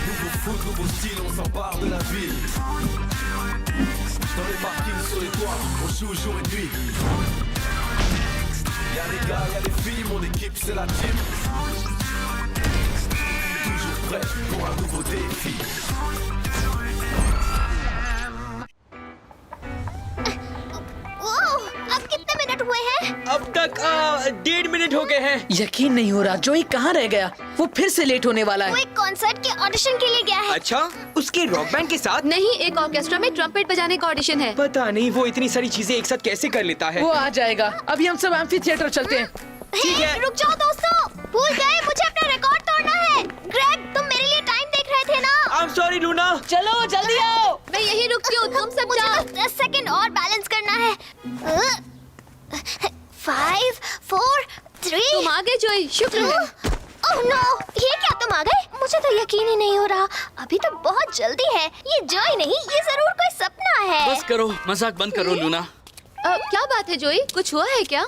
Nouveau foot, nouveau style, on s'empare de la ville. Dans les parkings, sur les toits, on joue jour et nuit. Y'a les gars, y'a les filles, mon équipe c'est la team. Toujours prêt pour un nouveau défi. अब कितने minute हुए हैं? अब तक 1.5 minute हो गए हैं। यकीन नहीं हो रहा, जोई कहाँ रह गया? वो फिर से लेट होने वाला वो है। एक कॉन्सर्ट के ऑडिशन के लिए गया है। अच्छा, उसके रॉक बैंड के साथ? नहीं, एक ऑर्केस्ट्रा में ट्रम्पेट बजाने का ऑडिशन है। पता नहीं वो इतनी सारी चीजें एक साथ कैसे कर लेता है। वो आ जाएगा। अभी हम सब एम्फी थिएटर चलते हैं। ठीक है। रुक जाओ दोस्तों, भूल गए मुझे अपना रिकॉर्ड तोड़ना है। ग्रेग, तुम मेरे लिए टाइम देख रहे थे ना? I'm sorry Luna. चलो जल्दी आओ। मैं यहीं रुकती हूँ, तुम सब मुझे जाओ। बस 10 सेकंड और बैलेंस करना है। 5, 4, 3। तुम आ गए जोई, शुक्र है। ओह नो, ये क्या तुम आ गए? मुझे तो यकीन ही नहीं हो रहा। अभी तो बहुत जल्दी है। ये जॉय नहीं, ये जरूर कोई सपना है। बस करो, मजाक बंद करो लूना। क्या बात है जोई, कुछ हुआ है क्या?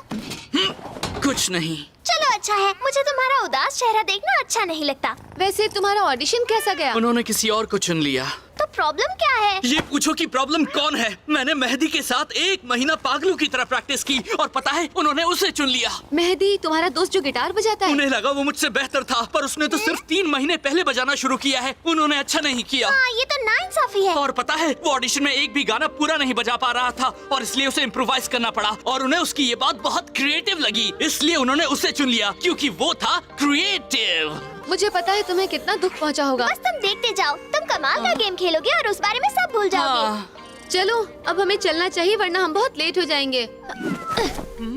कुछ नहीं। चलो अच्छा है, मुझे तुम्हारा उदास चेहरा देखना अच्छा नहीं लगता। वैसे तुम्हारा ऑडिशन कैसा गया? उन्होंने किसी और को चुन लिया। तो प्रॉब्लम क्या है? ये पूछो कि प्रॉब्लम कौन है। मैंने मेहदी के साथ 1 महीना पागलों की तरह प्रैक्टिस की और पता है उन्होंने उसे चुन लिया। मेहदी, तुम्हारा दोस्त जो गिटार बजाता है? उन्हें लगा वो मुझसे बेहतर था, पर उसने तो सिर्फ 3 महीने पहले बजाना शुरू किया है। उन्होंने अच्छा नहीं किया। हाँ, ये तो नाइंसाफी है। और पता है वो ऑडिशन में एक भी गाना पूरा नहीं बजा पा रहा था और इसलिए उसे इम्प्रोवाइज करना पड़ा। और उन्हें उसकी ये बात बहुत क्रिएटिव लगी, इसलिए उन्होंने उसे चुन लिया क्योंकि वो था क्रिएटिव। मुझे पता है तुम्हें कितना दुख पहुंचा होगा। बस तुम देखते जाओ, तुम कमाल का गेम खेलोगे और उस बारे में सब भूल जाओगे। चलो, अब हमें चलना चाहिए वरना हम बहुत लेट हो जाएंगे।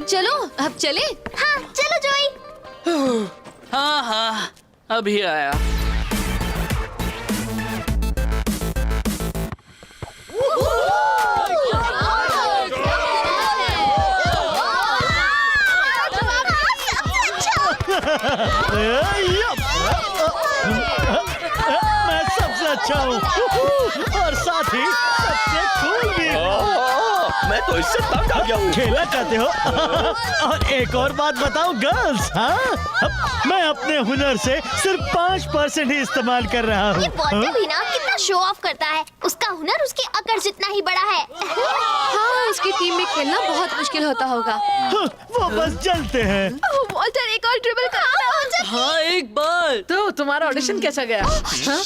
चलो, अब चले। हाँ, चलो जॉय। हाँ हाँ, अभी आया। मैं सबसे अच्छा हूँ और साथ ही सबसे कूल भी। मैं तो इससे तंग आ गया हूँ। खेलना चाहते हो? और एक और बात बताऊं गर्ल्स, हाँ, मैं अपने हुनर से सिर्फ 5% ही इस्तेमाल कर रहा ये हूँ। वॉल्टर भी ना कितना शो ऑफ करता है। उसका हुनर उसकी अकड़ जितना ही बड़ा है। हाँ, उसकी टीम में खेलना बहुत मुश्किल होता होगा। वो बस जलते हैं। वॉल्टर, एक और ड्रिबल करना। हाँ, एक बार। तो तुम्हारा ऑडिशन कैसा गया? हाँ?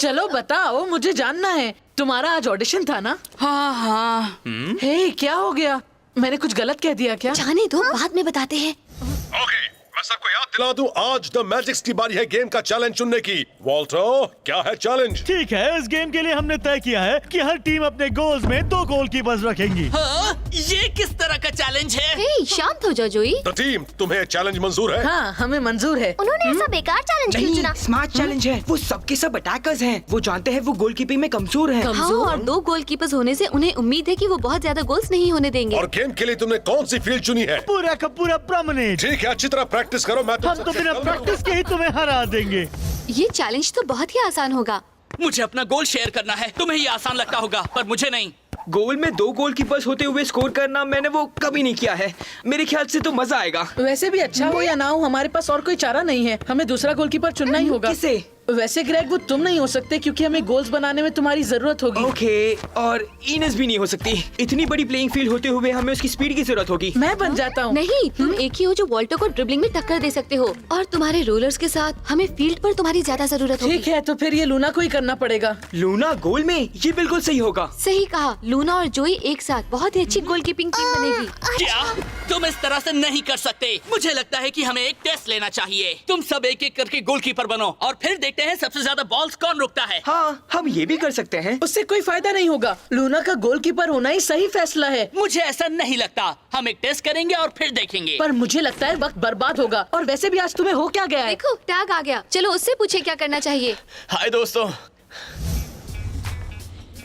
चलो बताओ, मुझे जानना है। तुम्हारा आज ऑडिशन था ना? हाँ हाँ। हे, क्या हो गया? मैंने कुछ गलत कह दिया क्या? जाने दो, बाद में बताते हैं। ओके, मैं सबको याद दिला दूं, आज द मैजिक्स की बारी है गेम का चैलेंज चुनने की। वॉल्टर, क्या है चैलेंज? ठीक है, इस गेम के लिए हमने तय किया है कि हर टीम अपने गोल्स में 2 गोलकीपर्स रखेंगी। हाँ, ये किस तरह का चैलेंज है? हे, शांत हो जाओ जोई। द टीम, तुम्हें चैलेंज मंजूर है? हाँ, हमें मंजूर है। उन्होंने ऐसा बेकार चैलेंज क्यों चुना? स्मार्ट चैलेंज है। वो सबके सब अटैकर्स हैं। वो जानते हैं वो गोलकीपिंग में कमजोर हैं। हाँ, और 2 गोलकीपर्स होने से उन्हें उम्मीद है कि वो बहुत ज्यादा गोल्स नहीं होने देंगे। और गेम के लिए तुमने कौन सी फील्ड चुनी है? पूरा का पूरा प्रॉमिनेंट। ठीक है, अच्छी तरह प्रैक्टिस करो। मैं हम तो बिना प्रैक्टिस के ही तुम्हें हरा देंगे। ये चैलेंज तो बहुत ही आसान होगा। मुझे अपना गोल शेयर करना है। तुम्हें ये आसान लगता होगा, पर मुझे नहीं। गोल में 2 गोलकीपर्स होते हुए स्कोर करना मैंने वो कभी नहीं किया है। मेरे ख्याल से तो मजा आएगा। वैसे भी अच्छा हो या ना हो, हमारे पास और कोई चारा नहीं है। हमें दूसरा गोलकीपर चुनना ही होगा। किसे? वैसे ग्रेग, वो तुम नहीं हो सकते क्योंकि हमें गोल्स बनाने में तुम्हारी जरूरत होगी। ओके, और इनेस भी नहीं हो सकती। इतनी बड़ी प्लेइंग फील्ड होते हुए हमें उसकी स्पीड की जरूरत होगी। मैं बन जाता हूँ। नहीं, तुम एक ही हो जो वॉल्टर को ड्रिबलिंग में टक्कर दे सकते हो और तुम्हारे रोलर्स के साथ हमें फील्ड पर तुम्हारी ज्यादा जरूरत होगी। ठीक है, तो फिर ये लूना को ही करना पड़ेगा। लूना गोल में? ये बिल्कुल सही होगा। सही कहा, लूना और जोई एक साथ बहुत ही अच्छी गोलकीपिंग टीम बनेगी। क्या तुम इस तरह से नहीं कर सकते? मुझे लगता है कि हमें एक टेस्ट लेना चाहिए। तुम सब एक एक करके गोलकीपर बनो और फिर देखते हैं सबसे ज्यादा बॉल्स कौन रोकता है। हाँ, हम ये भी कर सकते हैं। उससे कोई फायदा नहीं होगा। लूना का गोलकीपर होना ही सही फैसला है। मुझे ऐसा नहीं लगता। हम एक टेस्ट करेंगे और फिर देखेंगे। पर मुझे लगता है वक्त बर्बाद होगा। और वैसे भी आज तुम्हें हो क्या गया है? देखो, टैग आ गया। चलो उससे पूछे क्या करना चाहिए। हाय दोस्तों।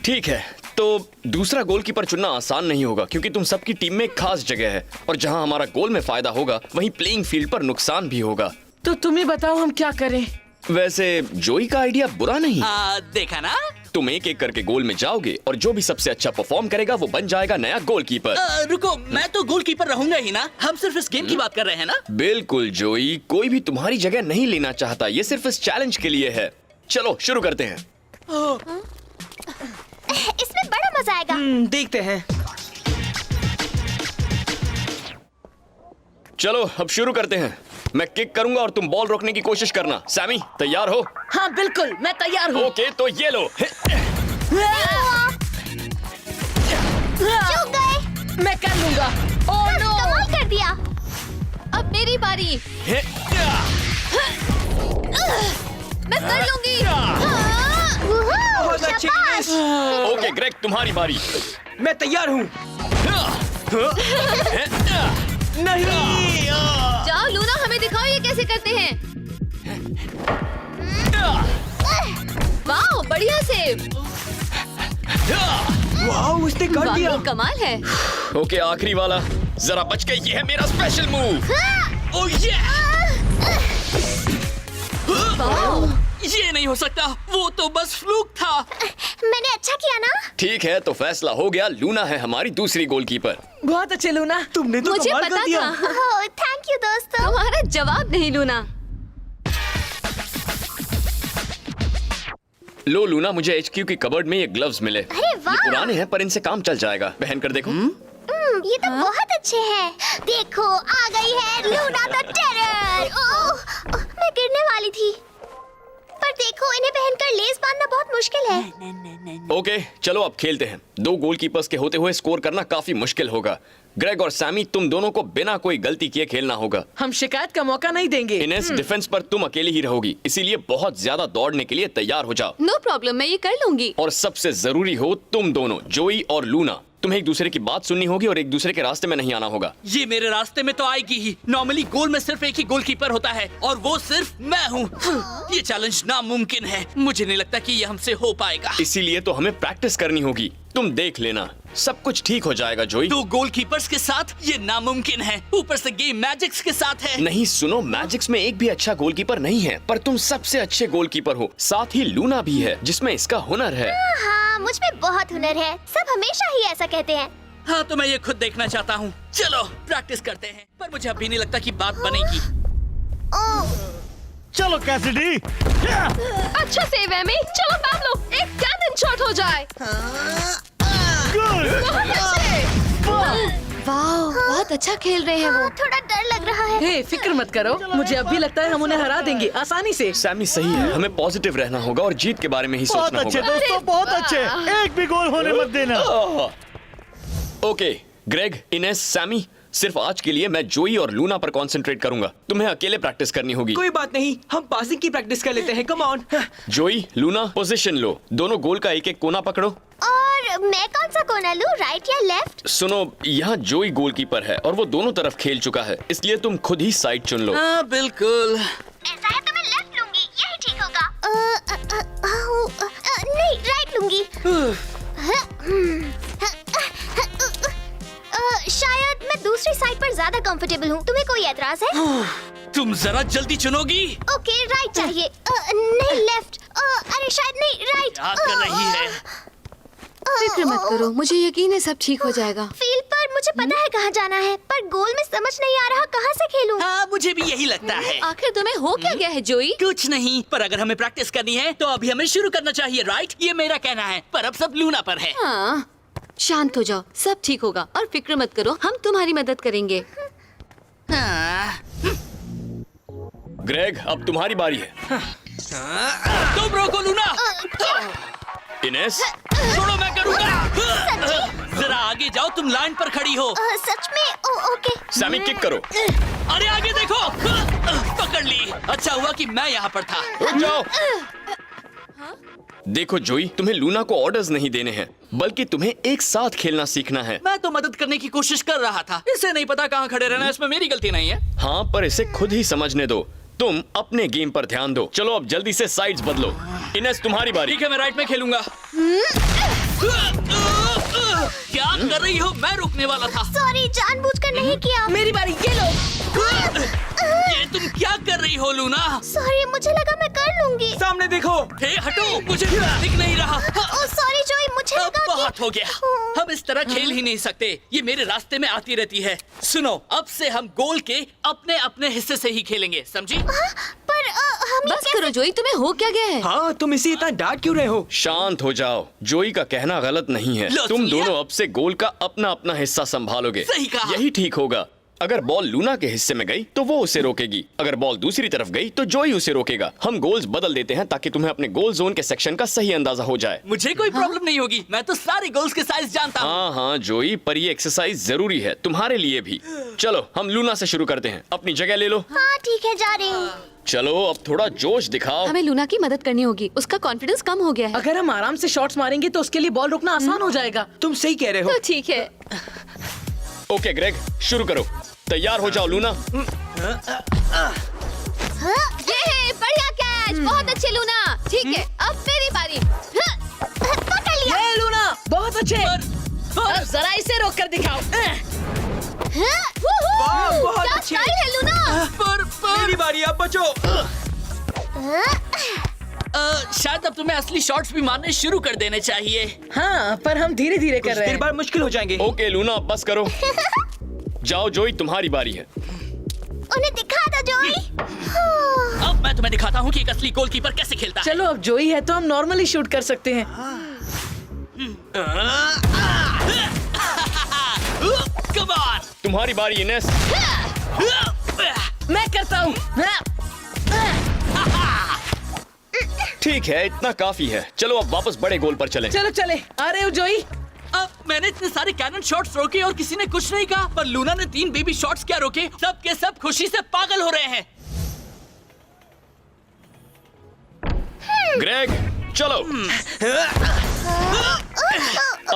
ठीक है, तो दूसरा गोलकीपर चुनना आसान नहीं होगा क्योंकि तुम सबकी टीम में एक खास जगह है और जहां हमारा गोल में फायदा होगा वहीं प्लेइंग फील्ड पर नुकसान भी होगा। तो तुम ही बताओ हम क्या करें। वैसे जोई का आइडिया बुरा नहीं। देखा ना, तुम एक एक करके गोल में जाओगे और जो भी सबसे अच्छा परफॉर्म करेगा वो बन जाएगा नया गोलकीपर। रुको, मैं तो गोलकीपर रहूंगा ही ना। हम सिर्फ इस गेम की बात कर रहे हैं ना। बिल्कुल जोई, कोई भी तुम्हारी जगह नहीं लेना चाहता, ये सिर्फ इस चैलेंज के लिए है। चलो शुरू करते हैं। इसमें बड़ा मजा आएगा। देखते हैं। चलो अब शुरू करते हैं। मैं किक करूंगा और तुम बॉल रोकने की कोशिश करना। सैमी तैयार हो? हाँ बिल्कुल, मैं तैयार हूँ। ओके तो ये लो। चूक गए। मैं कर लूंगा। Oh no! कमाल कर दिया। अब मेरी बारी। मैं कर लूंगी। बहुत अच्छी इनेस। ओके ग्रेग तुम्हारी बारी। मैं तैयार हूँ। नहीं। जाओ लूना, हमें दिखाओ ये कैसे करते हैं। वाह, बढ़िया सेव। वाह, उसने कर दिया। वाकई कमाल है। ओके आखिरी वाला, जरा बच के, ये है मेरा स्पेशल मूव। ओह ये! वाह, ये नहीं हो सकता, वो तो बस फ्लूक था। मैंने अच्छा किया ना? ठीक है तो फैसला हो गया, लूना है हमारी दूसरी गोलकीपर। बहुत अच्छे लूना। तुमने तो मुझे कमाल पता कर दिया। था। ओह, थैंक यू दोस्तों। तुम्हारा जवाब नहीं लूना। लो लूना, मुझे HQ की कबर्ड में ये ग्लव्स मिले। अरे वाह! ये पुराने हैं पर इनसे काम चल जाएगा। पहन कर देखो। ये तो बहुत अच्छे हैं। देखो आ गई है लूना द टेरर। ओह, मैं गिरने वाली थी। पर देखो, इन्हें पहनकर लेस बांधना बहुत मुश्किल है। ओके चलो अब खेलते हैं। दो गोलकीपर्स के होते हुए स्कोर करना काफी मुश्किल होगा। ग्रेग और सैमी, तुम दोनों को बिना कोई गलती किए खेलना होगा। हम शिकायत का मौका नहीं देंगे। इनेस डिफेंस पर तुम अकेली ही रहोगी, इसीलिए बहुत ज्यादा दौड़ने के लिए तैयार हो जाओ। नो प्रॉब्लम, मैं ये कर लूंगी। और सबसे जरूरी हो तुम दोनों, जोई और लूना, तुम्हें एक दूसरे की बात सुननी होगी और एक दूसरे के रास्ते में नहीं आना होगा। ये मेरे रास्ते में तो आएगी ही। नॉर्मली गोल में सिर्फ एक ही गोलकीपर होता है और वो सिर्फ मैं हूँ। ये चैलेंज नामुमकिन है। मुझे नहीं लगता कि ये हमसे हो पाएगा। इसीलिए तो हमें प्रैक्टिस करनी होगी। तुम देख लेना, सब कुछ ठीक हो जाएगा जोई। दो गोलकीपर्स के साथ ये नामुमकिन है, ऊपर से गेम मैजिक्स के साथ है। नहीं सुनो, मैजिक्स में एक भी अच्छा गोलकीपर नहीं है, पर तुम सबसे अच्छे गोलकीपर हो। साथ ही लूना भी है जिसमें इसका हुनर है। हाँ, मुझ में बहुत हुनर है। सब हमेशा ही ऐसा कहते हैं। हाँ तो मैं ये खुद देखना चाहता हूँ। चलो प्रैक्टिस करते हैं। पर मुझे अभी नहीं लगता कि बात बनेगी। ओह, चलो कैसिडी। अच्छा सेव है, चलो पैब्लो, एक कैनन शॉट हो जाए। वाह, बहुत अच्छा खेल रहे हैं वो। थोड़ा डर लग रहा है। हे, फिक्र मत करो, मुझे अब भी लगता है हम उन्हें हरा देंगे आसानी से। सैमी सही है, हमें पॉजिटिव रहना होगा और जीत के बारे में ही बहुत सोचना अच्छे होगा। दोस्तों, बहुत अच्छे। एक भी गोल होने मत देना। ओके ग्रेग, इनेस, सैमी, सिर्फ आज के लिए मैं जोई और लूना पर कंसंट्रेट करूंगा। तुम्हें अकेले प्रैक्टिस करनी होगी। कोई बात नहीं, हम पासिंग की प्रैक्टिस कर लेते हैं। Come on. जोई, लूना, पोजीशन लो। दोनों गोल का एक एक कोना पकड़ो। और मैं कौन सा कोना लूं, राइट या लेफ्ट? सुनो, यहाँ जोई गोलकीपर है और वो दोनों तरफ खेल चुका है, इसलिए तुम खुद ही साइड चुन लो। हाँ बिल्कुल। ऐसा है तो मैं लेफ्ट लूंगी, यही ठीक होगा। नहीं, राइट लूंगी। शायद मैं दूसरी साइड पर ज्यादा कंफर्टेबल हूँ। तुम्हें कोई एतराज है? तुम जरा जल्दी चुनोगी। ओके, राइट चाहिए। नहीं, लेफ्ट। अरे शायद नहीं, राइट। क्या कर रही है? फिक्र मत करो, मुझे यकीन है सब ठीक हो जाएगा। फील्ड पर मुझे पता है कहाँ जाना है, पर गोल में समझ नहीं आ रहा कहाँ से खेलूं। हाँ मुझे भी यही लगता है। आखिर तुम्हें हो क्या गया है जोई? कुछ नहीं, पर अगर हमें प्रैक्टिस करनी है तो अभी हमें शुरू करना चाहिए, राइट? ये मेरा कहना है, पर अब सब लूना पर है। हाँ, शांत हो जाओ, सब ठीक होगा और फिक्र मत करो, हम तुम्हारी मदद करेंगे। हाँ। ग्रेग, अब तुम्हारी बारी है। तुम रोको लूना। इनेस, छोड़ो, मैं करूँगा। जरा आगे जाओ, तुम लाइन पर खड़ी हो। सच में? ओके। सैमी किक करो। अरे आगे देखो। पकड़ ली। अच्छा हुआ कि मैं यहाँ पर था। रुक जाओ। देखो जोई, तुम्हें लूना को ऑर्डर्स नहीं देने हैं, बल्कि तुम्हें एक साथ खेलना सीखना है। मैं तो मदद करने की कोशिश कर रहा था। इसे नहीं पता कहाँ खड़े रहना, इसमें मेरी गलती नहीं है। हाँ, पर इसे खुद ही समझने दो। तुम अपने गेम पर ध्यान दो। चलो अब जल्दी से साइड्स बदलो। इनेस तुम्हारी बारी। ठीक है, मैं राइट में खेलूंगा। क्या कर रही हो? मैं रुकने वाला था। सॉरी, जानबूझकर नहीं किया। मेरी बारी, ये लो। ये तुम क्या कर रही हो लूना? सॉरी, मुझे लगा मैं कर लूंगी। सामने देखो। हे हटो, मुझे दिख नहीं रहा। ओह सॉरी जोई, मुझे अब लगा बहुत हो गया। हम इस तरह खेल ही नहीं सकते। ये मेरे रास्ते में आती रहती है। सुनो, अब से हम गोल के अपने अपने हिस्से से ही खेलेंगे, समझी? पर हम ये बस करो जोई, तुम्हें हो क्या गया है? हाँ, तुम इसे इतना डांट क्यों रहे हो? शांत हो जाओ। जोई का कहना गलत नहीं है। लो, तुम सुन लिया? दोनों अब से गोल का अपना अपना हिस्सा संभालोगे। सही कहा। यही ठीक होगा। अगर बॉल लूना के हिस्से में गई तो वो उसे रोकेगी, अगर बॉल दूसरी तरफ गई तो जोई उसे रोकेगा। हम गोल्स बदल देते हैं ताकि तुम्हें अपने गोल जोन के सेक्शन का सही अंदाजा हो जाए। मुझे कोई प्रॉब्लम नहीं होगी। मैं तो सारे गोल्स के साइज जानता हूँ। हाँ हाँ जोई, पर ये एक्सरसाइज जरूरी है तुम्हारे लिए भी। चलो हम लूना से शुरू करते हैं। अपनी जगह ले लो। हाँ ठीक है, जा रही हूँ। चलो अब थोड़ा जोश दिखाओ। हमें लूना की मदद करनी होगी, उसका कॉन्फिडेंस कम हो गया है। अगर हम आराम से शॉट्स मारेंगे तो उसके लिए बॉल रोकना आसान हो जाएगा। तुम सही कह रहे हो। तो ठीक है। ओके ग्रेग, शुरू करो। तैयार हो जाओ लूना। ये बढ़िया कैच, बहुत अच्छे लूना। ठीक है, अब मेरी बारी। पकड़ लिया। ये लूना, बहुत अच्छे। अब जरा इसे रोक कर दिखाओ। वाह, बहुत क्या अच्छे। स्टाइल है लूना। मेरी बारी, अब बचो। शायद अब तुम्हें असली शॉट्स भी मारने शुरू कर देने चाहिए। हाँ, पर हम धीरे धीरे कर रहे देर हैं। बाद मुश्किल हो जाएंगे। ओके लूना, अब बस करो। जाओ जोई, तुम्हारी बारी है। उन्हें दिखा दो जोई। अब मैं तुम्हें दिखाता हूँ कि एक असली गोलकीपर कैसे खेलता है। चलो, अब जोई है तो हम नॉर्मली शूट कर सकते हैं। Come on! तुम्हारी बारी इनेस। मैं करता हूँ। ठीक है, इतना काफी है। चलो अब वापस बड़े गोल पर चलें। चलो चले। आ रहे हो जोई? अब मैंने इतने सारे कैनन शॉट्स रोके और किसी ने कुछ नहीं कहा, पर लूना ने 3 बेबी शॉट्स क्या रोके? सब के सब खुशी से पागल हो रहे हैं। ग्रेग चलो।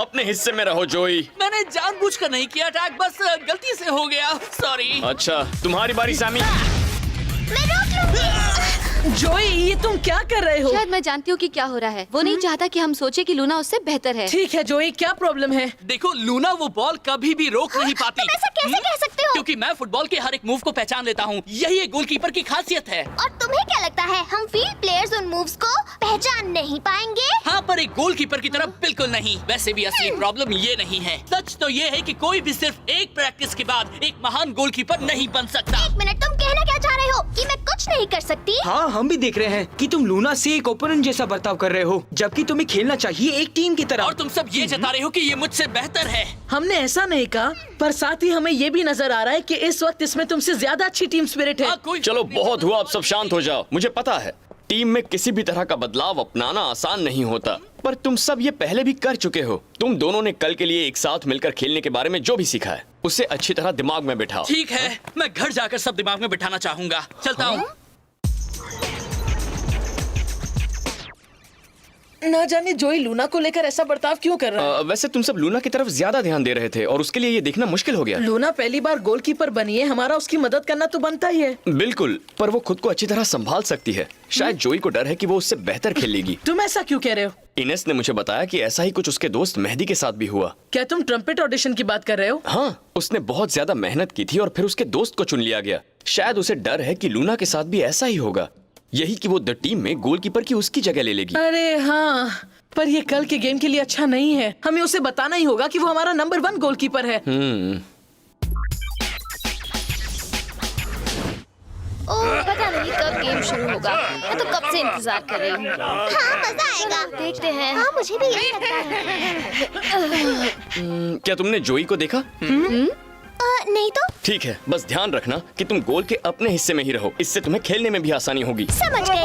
अपने हिस्से में रहो जोई। मैंने जानबूझकर नहीं किया अटैक, बस गलती से हो गया। सॉरी। अच्छा, तुम्हारी बारी सैमी। मैं रोक लूंगी। जोई, ये तुम क्या कर रहे हो? शायद मैं जानती हूँ कि क्या हो रहा है। वो नहीं चाहता कि हम सोचे कि लूना उससे बेहतर है। ठीक है जोई, क्या प्रॉब्लम है? देखो, लूना वो बॉल कभी भी रोक नहीं पाती। तुम ऐसा कैसे कह सकते हो? क्योंकि मैं फुटबॉल के हर एक मूव को पहचान लेता हूँ। यही एक गोलकीपर की खासियत है। और तुम्हें क्या लगता है हम फील्ड प्लेयर्स उन मूव्स को पहचान नहीं पाएंगे? हाँ, पर एक गोलकीपर की तरह बिल्कुल नहीं। वैसे भी असली प्रॉब्लम ये नहीं है। सच तो ये है कि कोई भी सिर्फ एक प्रैक्टिस के बाद एक महान गोलकीपर नहीं बन सकता। 1 मिनट, तुम कहना क्या चाह रहे हो कि मैं कुछ नहीं कर सकती? हाँ, हम भी देख रहे हैं कि तुम लूना से एक ओपोनेंट जैसा बर्ताव कर रहे हो, जबकि तुम्हें खेलना चाहिए एक टीम की तरह। और तुम सब ये जता रहे हो कि ये मुझसे बेहतर है। हमने ऐसा नहीं कहा, पर साथ ही हमें ये भी नजर आ रहा है कि इस वक्त इसमें तुमसे ज्यादा अच्छी टीम स्पिरिट है। हाँ, कोई चलो बहुत हुआ, अब सब शांत हो जाओ। मुझे पता है टीम में किसी भी तरह का बदलाव अपनाना आसान नहीं होता, पर तुम सब ये पहले भी कर चुके हो। तुम दोनों ने कल के लिए एक साथ मिलकर खेलने के बारे में जो भी सीखा है उसे अच्छी तरह दिमाग में बिठाओ। ठीक है, मैं घर जाकर सब दिमाग में बिठाना चाहूंगा। चलता हूँ। ना जाने जोई लूना को लेकर ऐसा बर्ताव क्यों कर रहा है। वैसे तुम सब लूना की तरफ ज्यादा ध्यान दे रहे थे और उसके लिए ये देखना मुश्किल हो गया। लूना पहली बार गोलकीपर बनी है, हमारा उसकी मदद करना तो बनता ही है। बिल्कुल, पर वो खुद को अच्छी तरह संभाल सकती है। शायद जोई को डर है कि वो उससे बेहतर खेलेगी। तुम ऐसा क्यों कह रहे हो? इनेस ने मुझे बताया कि ऐसा ही कुछ उसके दोस्त मेहदी के साथ भी हुआ। क्या तुम ट्रम्पेट ऑडिशन की बात कर रहे हो? हाँ, उसने बहुत ज्यादा मेहनत की थी और फिर उसके दोस्त को चुन लिया गया। शायद उसे डर है कि लूना के साथ भी ऐसा ही होगा, यही कि वो द टीम में गोलकीपर की उसकी जगह ले लेगी। अरे हाँ, पर ये कल के गेम के लिए अच्छा नहीं है। हमें उसे बताना ही होगा कि वो हमारा नंबर 1 गोलकीपर है। ओह, पता नहीं कब गेम शुरू होगा। मैं तो कब से इंतजार कर रही हूँ। हाँ, मजा आएगा। देखते हैं। हाँ, मुझे भी यही लगता है। क्या तुमने जोई को देखा? नहीं तो ठीक है, बस ध्यान रखना कि तुम गोल के अपने हिस्से में ही रहो, इससे तुम्हें खेलने में भी आसानी होगी। समझ गए। मैं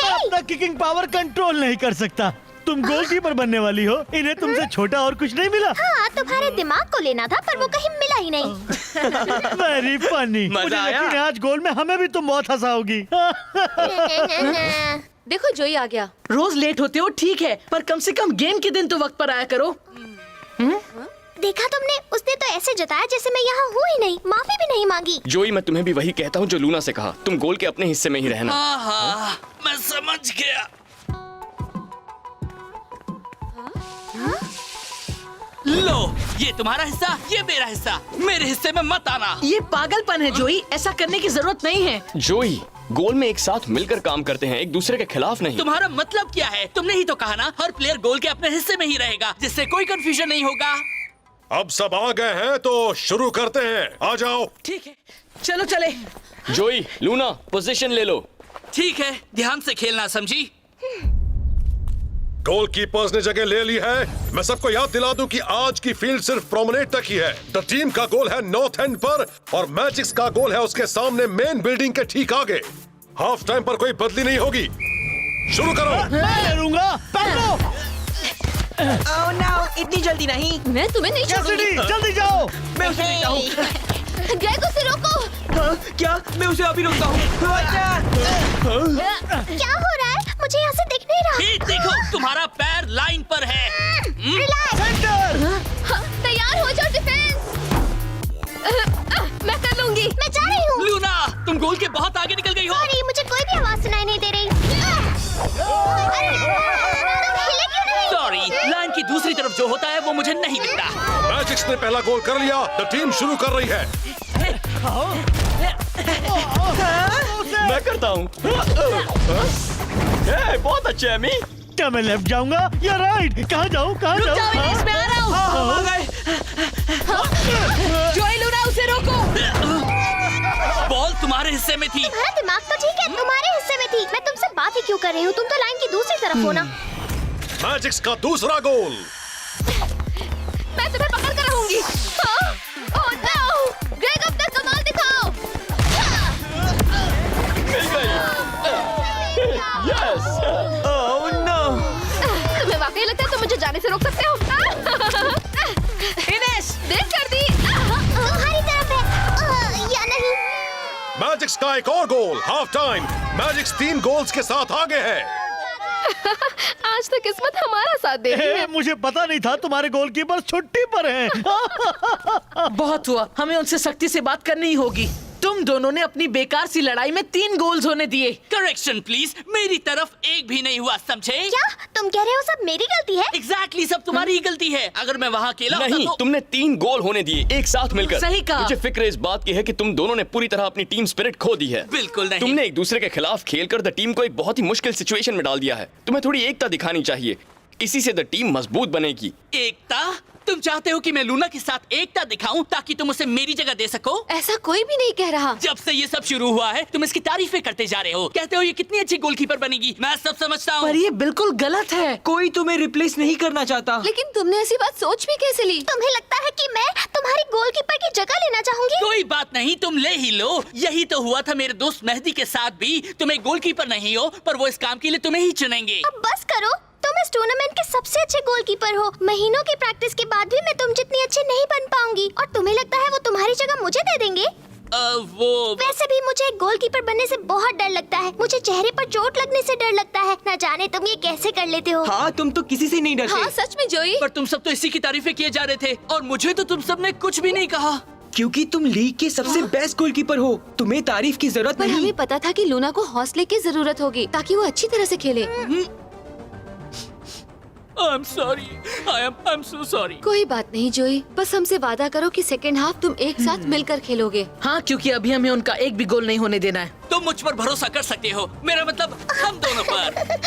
अपना किकिंग पावर कंट्रोल नहीं कर सकता। तुम गोलकीपर बनने वाली हो, इन्हें तुमसे छोटा और कुछ नहीं मिला। हाँ, तुम्हारे दिमाग को लेना था, पर वो कहीं मिला ही नहीं। Very funny. मुझे आया? यकीन है आज गोल में हमें भी तुम बहुत हंसाओगी। देखो जोई आ गया। रोज लेट होते हो ठीक है, पर कम से कम गेम के दिन तो वक्त पर आया करो। देखा तुमने, उसने तो ऐसे जताया जैसे मैं यहाँ हूँ ही नहीं, माफी भी नहीं मांगी। जोई, मैं तुम्हें भी वही कहता हूँ जो लूना से कहा। तुम गोल के अपने हिस्से में ही रहना। हाँ, मैं समझ गया। लो, ये तुम्हारा हिस्सा, ये मेरा हिस्सा। मेरे हिस्से में मत आना। ये पागलपन है जोई, ऐसा करने की जरूरत नहीं है। जोई, गोल में एक साथ मिलकर काम करते हैं, एक दूसरे के खिलाफ नहीं। तुम्हारा मतलब क्या है? तुमने ही तो कहा ना, हर प्लेयर गोल के अपने हिस्से में ही रहेगा, जिससे कोई कंफ्यूजन नहीं होगा। अब सब आ गए हैं तो शुरू करते हैं। आ जाओ। ठीक है, चलो चले। जोई, लूना, पोजीशन ले लो। ठीक है, ध्यान से खेलना, समझी? गोलकीपर्स ने जगह ले ली है। मैं सबको याद दिला दूं कि आज की फील्ड सिर्फ प्रोमेनेड तक ही है। द टीम का गोल है नॉर्थ एंड पर और मैजिक्स का गोल है उसके सामने मेन बिल्डिंग के ठीक आगे। हाफ टाइम पर कोई बदली नहीं होगी। शुरू करो। मैं लूंगा। पकड़ो। ओह नो, इतनी जल्दी नहीं। मैं तुम्हें नहीं छोड़ूंगी। कैसिडी, जल्दी जाओ। मैं उसे देखता हूँ। ग्रेग, उसे रोको। हाँ, क्या? मैं उसे अभी रोकता हूँ। क्या हो रहा है? मुझे यहाँ से दिख नहीं रहा। ये देखो, तुम्हारा पैर लाइन पर है। सेंटर। हाँ, तैयार हो जाओ डिफेंस। मैं कर लूंगी। मैं जा रही हूँ। लूना, तुम गोल के बहुत आगे निकल गई हो। सॉरी, मुझे कोई भी आवाज सुनाई नहीं दे रही। अरे, तुम हिले क्यों नहीं? सॉरी, लाइन की दूसरी तरफ जो होता है वो मुझे नहीं दिखता। मैजिक्स ने पहला गोल कर लिया। द टीम शुरू कर रही है। मैं करता हूँ। बहुत अच्छे एमी। क्या मैं लेफ्ट जाऊंगा या राइट? कहाँ जाऊँ? कहाँ जाऊँ? जाओ, इनेस, मैं आ रहा हूँ। आ गए। जोई, लूना, उसे रोको। बॉल तुम्हारे हिस्से में थी। तुम्हारा दिमाग तो ठीक है, तुम्हारे हिस्से में थी। मैं तुमसे बात ही क्यों कर रही हूँ? तुम तो लाइन की दूसरी तरफ हो ना। मैजिक्स का दूसरा गोल। मैं तुम्हें पकड़ कर रहूंगी। हाँ? Oh no! ग्रेग, अपना कमाल दिखाओ। यस। Oh no. तुम्हें वाकई लगता है तुम मुझे जाने से रोक सकते हो? इनेस, देर कर दी। तुम्हारी तरफ है या नहीं? मैजिक्स का एक और goal. Half time. Magics 3 goals के साथ आगे है। आज तो किस्मत हमारा साथ दे रही है। मुझे पता नहीं था तुम्हारे गोलकीपर छुट्टी पर हैं। बहुत हुआ, हमें उनसे सख्ती से बात करनी ही होगी। तुम दोनों ने अपनी बेकार सी लड़ाई में 3 गोल्स होने दिए। करेक्शन प्लीज, मेरी तरफ एक भी नहीं हुआ, समझे? क्या तुम कह रहे हो सब मेरी गलती है? एग्जैक्टली, सब तुम्हारी ही गलती है। अगर मैं वहाँ अकेला होता नहीं, तो... तुमने 3 गोल होने दिए एक साथ मिलकर। सही कहा। मुझे फिक्र इस बात की है कि तुम दोनों ने पूरी तरह अपनी टीम स्पिरिट खो दी है। बिल्कुल नहीं। तुमने एक दूसरे के खिलाफ खेलकर द टीम को एक बहुत ही मुश्किल सिचुएशन में डाल दिया है। तुम्हें थोड़ी एकता दिखानी चाहिए, इसी से द टीम मजबूत बनेगी। एकता? तुम चाहते हो कि मैं लूना के साथ एकता दिखाऊं ताकि तुम उसे मेरी जगह दे सको? ऐसा कोई भी नहीं कह रहा। जब से ये सब शुरू हुआ है तुम इसकी तारीफें करते जा रहे हो, कहते हो ये कितनी अच्छी गोलकीपर बनेगी। मैं सब समझता हूँ। पर ये बिल्कुल गलत है। कोई तुम्हें रिप्लेस नहीं करना चाहता। लेकिन तुमने ऐसी बात सोच भी कैसे ली? तुम्हें लगता है कि मैं तुम्हारी गोलकीपर की जगह लेना चाहूंगी? कोई बात नहीं, तुम ले ही लो। यही तो हुआ था मेरे दोस्त मेहदी के साथ भी। तुम एक गोलकीपर नहीं हो, पर वो इस काम के लिए तुम्हें ही चुनेंगे। अब बस करो, तुम इस टूर्नामेंट के सबसे अच्छे गोलकीपर हो। महीनों की प्रैक्टिस के बाद भी मैं तुम जितनी अच्छी नहीं बन पाऊंगी और तुम्हें लगता है वो तुम्हारी जगह मुझे दे देंगे? वैसे भी मुझे एक गोलकीपर बनने से बहुत डर लगता है। मुझे चेहरे पर चोट लगने से डर लगता है। न जाने तुम ये कैसे कर लेते हो। हाँ, तुम तो किसी से नहीं डरते। हाँ, सच में जोई। पर तुम सब तो इसी की तारीफें किए जा रहे थे और मुझे तो तुम सब ने कुछ भी नहीं कहा। क्योंकि तुम लीग के सबसे बेस्ट गोलकीपर हो, तुम्हें तारीफ की जरूरत पर नहीं। हमें पता था कि लूना को हौसले की जरूरत होगी ताकि वो अच्छी तरह से खेले। I'm sorry. I'm so sorry. कोई बात नहीं जोई, बस हमसे वादा करो कि सेकेंड हाफ तुम एक साथ मिलकर खेलोगे। हाँ, क्योंकि अभी हमें उनका एक भी गोल नहीं होने देना है। तुम मुझ पर भरोसा कर सकते हो, मेरा मतलब हम दोनों पर।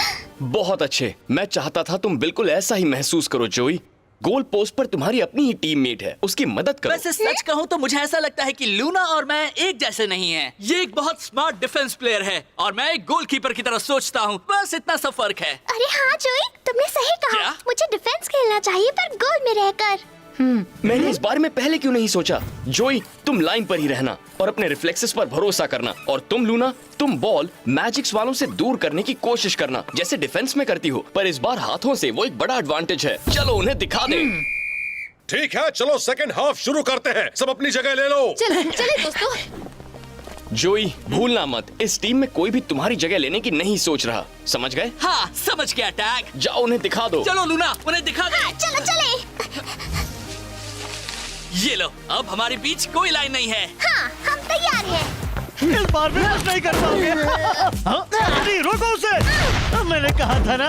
बहुत अच्छे। मैं चाहता था तुम बिल्कुल ऐसा ही महसूस करो जोई। गोल पोस्ट पर तुम्हारी अपनी ही टीममेट है, उसकी मदद करो। वैसे सच कहूँ तो मुझे ऐसा लगता है कि लूना और मैं एक जैसे नहीं हैं। ये एक बहुत स्मार्ट डिफेंस प्लेयर है और मैं एक गोलकीपर की तरह सोचता हूँ। बस इतना सा फर्क है। अरे हाँ जोई, तुमने सही कहा। क्या? मुझे डिफेंस खेलना चाहिए पर गोल में रहकर। मैंने इस बारे में पहले क्यों नहीं सोचा? जोई, तुम लाइन पर ही रहना और अपने रिफ्लेक्सेस पर भरोसा करना। और तुम लूना, तुम बॉल मैजिक्स वालों से दूर करने की कोशिश करना जैसे डिफेंस में करती हो, पर इस बार हाथों से। वो एक बड़ा एडवांटेज है। चलो उन्हें दिखा दे। ठीक है, चलो सेकंड हाफ शुरू करते हैं। सब अपनी जगह ले लो। चले दोस्तों। जोई, भूलना मत, इस टीम में कोई भी तुम्हारी जगह लेने की नहीं सोच रहा। समझ गए? हाँ, समझ गया टैग। जाओ उन्हें दिखा दो। चलो लूना, उन्हें दिखा दे। हाँ, चलो चले। ये लो, अब हमारे बीच कोई लाइन नहीं है। हाँ, हम तैयार हैं। इस बार भी कुछ नहीं कर पाओगे। हाँ? नहीं, रोको उसे। मैंने कहा था ना।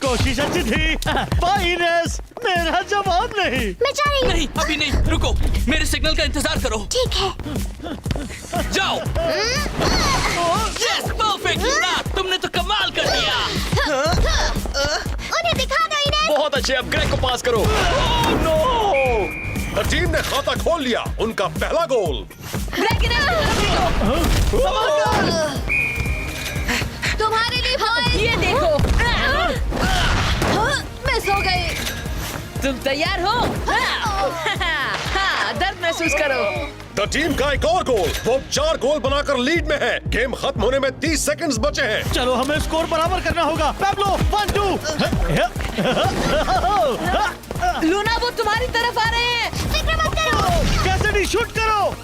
कोशिश अच्छी थी। बाय इनेस, मेरा जवाब नहीं। मैं जा रही हूँ। नहीं, अभी नहीं, रुको, मेरे सिग्नल का इंतजार करो। ठीक है। जाओ। यस, परफेक्ट लूना, तुमने तो कमाल कर दिया। उन्हें दिखा दो इन्हें। बहुत अच्छे, अब ग्रेग को पास करो। द टीम ने खाता खोल लिया, उनका पहला गोल। तुम्हारे लिए बॉयज। ये देखो, मिस हो गई। तुम तैयार हो? हाँ, दर्द महसूस करो। द टीम का एक और गोल, वो 4 गोल बनाकर लीड में है। गेम खत्म होने में 30 सेकंड्स बचे हैं। चलो हमें स्कोर बराबर करना होगा। पैब्लो 1-2। लूना, वो तुम्हारी तरफ आ रहे हैं। फिक्र मत करो। कैसिडी शूट करो।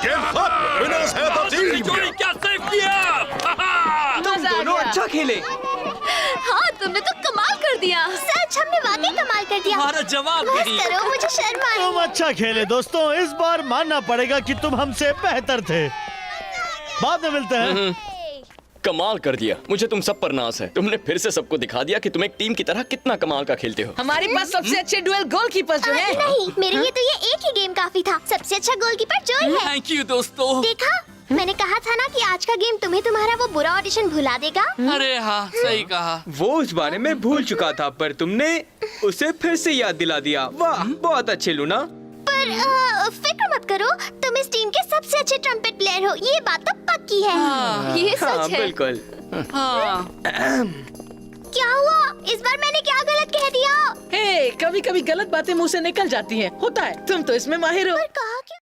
गेम खत्म, विनर्स है द टीम। जोड़ी क्या सेव किया। तुम दोनों अच्छा खेले। हाँ, तुमने तो कमाल कर दिया। सच, हमने वाकई कमाल कर दिया। हमारा जवाब बस नहीं। करो, मुझे शर्म आ रही तुम है। अच्छा खेले दोस्तों। इस बार मानना पड़ेगा कि तुम हमसे बेहतर थे। बाद में मिलते हैं। कमाल कर दिया। मुझे तुम सब पर नाज है। तुमने फिर से सबको दिखा दिया कि तुम एक टीम की तरह कितना कमाल का खेलते हो। हमारे पास सबसे अच्छे डुएल गोलकीपर जो है। नहीं, मेरे लिए तो ये एक ही गेम काफी था। सबसे अच्छा गोलकीपर जोई है। थैंक यू दोस्तों। देखा, मैंने कहा था ना कि आज का गेम तुम्हें तुम्हारा वो बुरा ऑडिशन भुला देगा। अरे हाँ, सही कहा। वो उस बारे में भूल चुका था, पर तुमने उसे फिर से याद दिला दिया। वाह, बहुत अच्छे लूना। पर फिक्र मत करो, तुम इस टीम के सबसे अच्छे ट्रम्पेट प्लेयर हो, ये बात तो पक्की है। ये हाँ, सच है। बिल्कुल। हाँ। क्या हुआ? इस बार मैंने क्या गलत कह दिया? हे, कभी कभी गलत बातें मुंह से निकल जाती हैं। होता है। तुम तो इसमें माहिर हो। पर कहा क्यों?